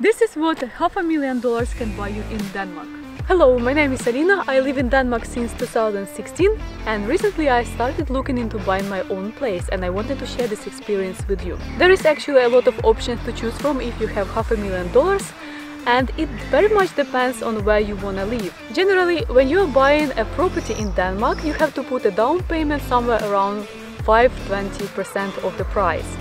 This is what $500,000 can buy you in Denmark. Hello, my name is Alina. I live in Denmark since 2016 and recently I started looking into buying my own place and I wanted to share this experience with you. There is actually a lot of options to choose from if you have $500,000 and it very much depends on where you want to live. Generally, when you are buying a property in Denmark, you have to put a down payment somewhere around 5–20% of the price.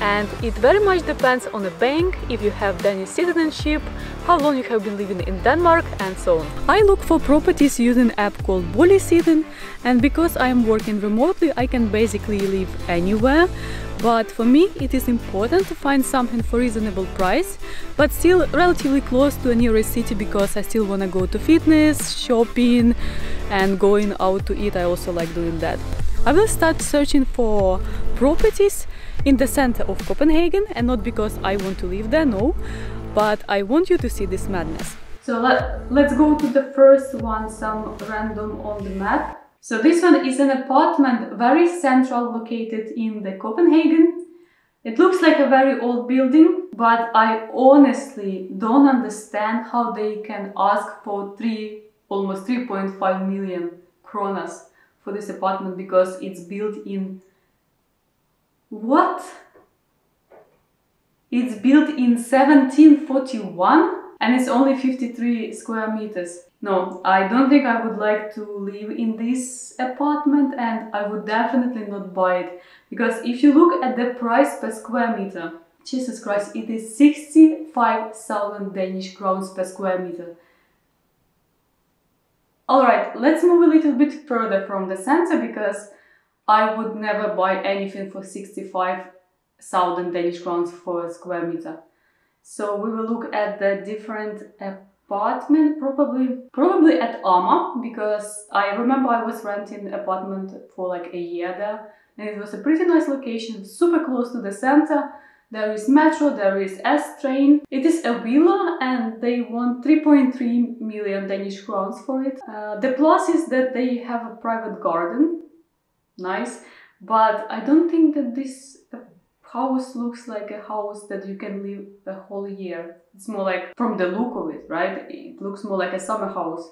And it very much depends on the bank, if you have Danish citizenship, how long you have been living in Denmark, and so on. I look for properties using an app called Boligssiden, and because I am working remotely, I can basically live anywhere. But for me, it is important to find something for reasonable price, but still relatively close to a nearest city because I still want to go to fitness, shopping, and going out to eat. I also like doing that. I will start searching for properties in the center of Copenhagen, and not because I want to live there, no, but I want you to see this madness. So let's go to the first one, some random on the map. So this one is an apartment very central, located in the Copenhagen. It looks like a very old building, but I honestly don't understand how they can ask for almost 3.5 million kronas for this apartment, because it's built in what? It's built in 1741 and it's only 53 square meters. No, I don't think I would like to live in this apartment and I would definitely not buy it. Because if you look at the price per square meter, Jesus Christ, it is 65,000 Danish crowns per square meter. Alright, let's move a little bit further from the center, because I would never buy anything for 65,000 Danish crowns for a square meter. So we will look at the different apartment, probably at Ama, because I remember I was renting an apartment for like a year there, and it was a pretty nice location, super close to the center. There is metro, there is S-train. It is a villa and they want 3.3 million Danish crowns for it. The plus is that they have a private garden. Nice, but I don't think that this house looks like a house that you can live a whole year. It's more like, from the look of it, right? It looks more like a summer house.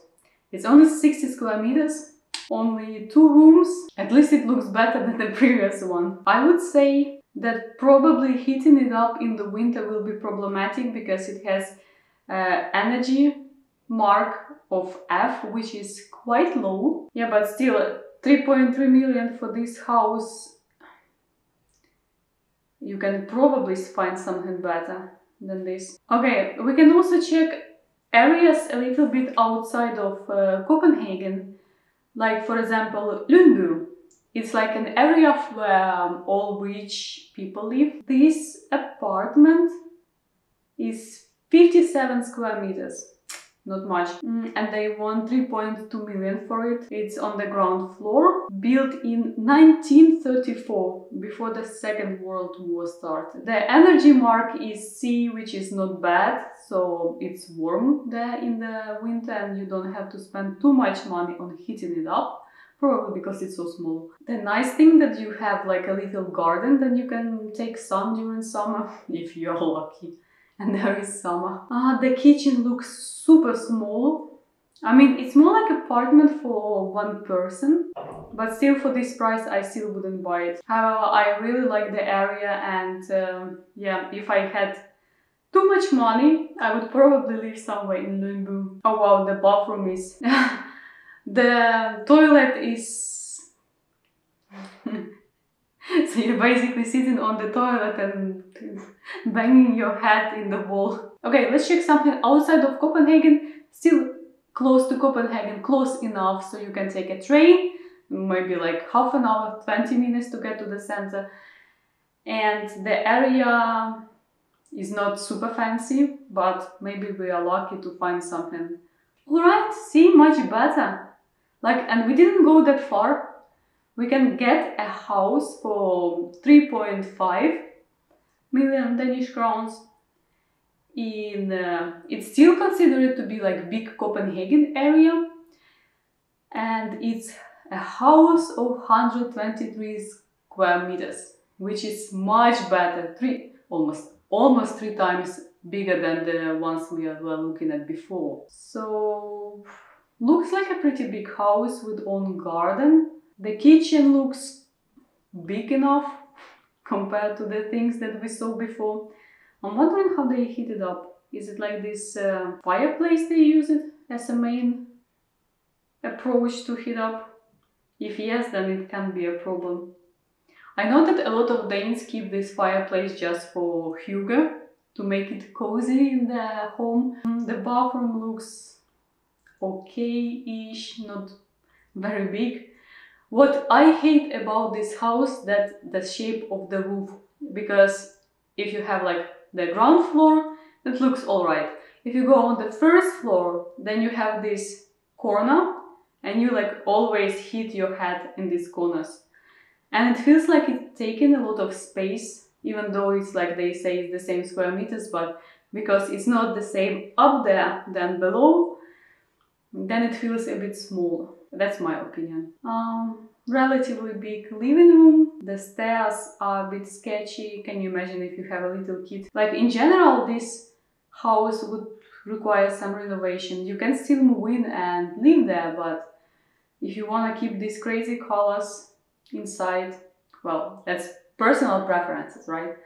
It's only 60 square meters, only 2 rooms. At least it looks better than the previous one. I would say that probably heating it up in the winter will be problematic because it has energy mark of F, which is quite low. Yeah, but still 3.3 million for this house. You can probably find something better than this. Okay, we can also check areas a little bit outside of Copenhagen. Like, for example, Lundby. It's like an area where all rich people live. This apartment is 57 square meters. Not much. And they want 3.2 million for it. It's on the ground floor, built in 1934, before the Second World War started. The energy mark is C, which is not bad, so it's warm there in the winter and you don't have to spend too much money on heating it up, probably because it's so small. The nice thing that you have like a little garden, then you can take sun during summer, if you're lucky. And there is summer. The kitchen looks super small. I mean, it's more like an apartment for one person, but still for this price I still wouldn't buy it. However, I really like the area and yeah, if I had too much money, I would probably live somewhere in Lundby. Oh wow, the bathroom is... the toilet is... So you're basically sitting on the toilet and banging your head in the wall. Okay, let's check something outside of Copenhagen. Still close to Copenhagen, close enough so you can take a train. Maybe like half an hour, 20 minutes to get to the center. And the area is not super fancy, but maybe we are lucky to find something. Alright, see, much better. Like, and we didn't go that far. We can get a house for 3.5 million Danish crowns. It's still considered to be like big Copenhagen area, and it's a house of 123 square meters, which is much better, almost 3 times bigger than the ones we were looking at before. So looks like a pretty big house with own garden. The kitchen looks big enough compared to the things that we saw before. I'm wondering how they heat it up. Is it like this fireplace they use it as a main approach to heat up? If yes, then it can be a problem. I know that a lot of Danes keep this fireplace just for hygge, to make it cozy in the home. The bathroom looks okay-ish, not very big. What I hate about this house, that the shape of the roof, because if you have like the ground floor, it looks alright. If you go on the first floor, then you have this corner and you like always hit your head in these corners. And it feels like it's taking a lot of space, even though it's like they say it's the same square meters, but because it's not the same up there than below, then it feels a bit small. That's my opinion. Relatively big living room. The stairs are a bit sketchy. Can you imagine if you have a little kid? Like in general, this house would require some renovation. You can still move in and live there, but if you want to keep these crazy colors inside, well, that's personal preferences, right?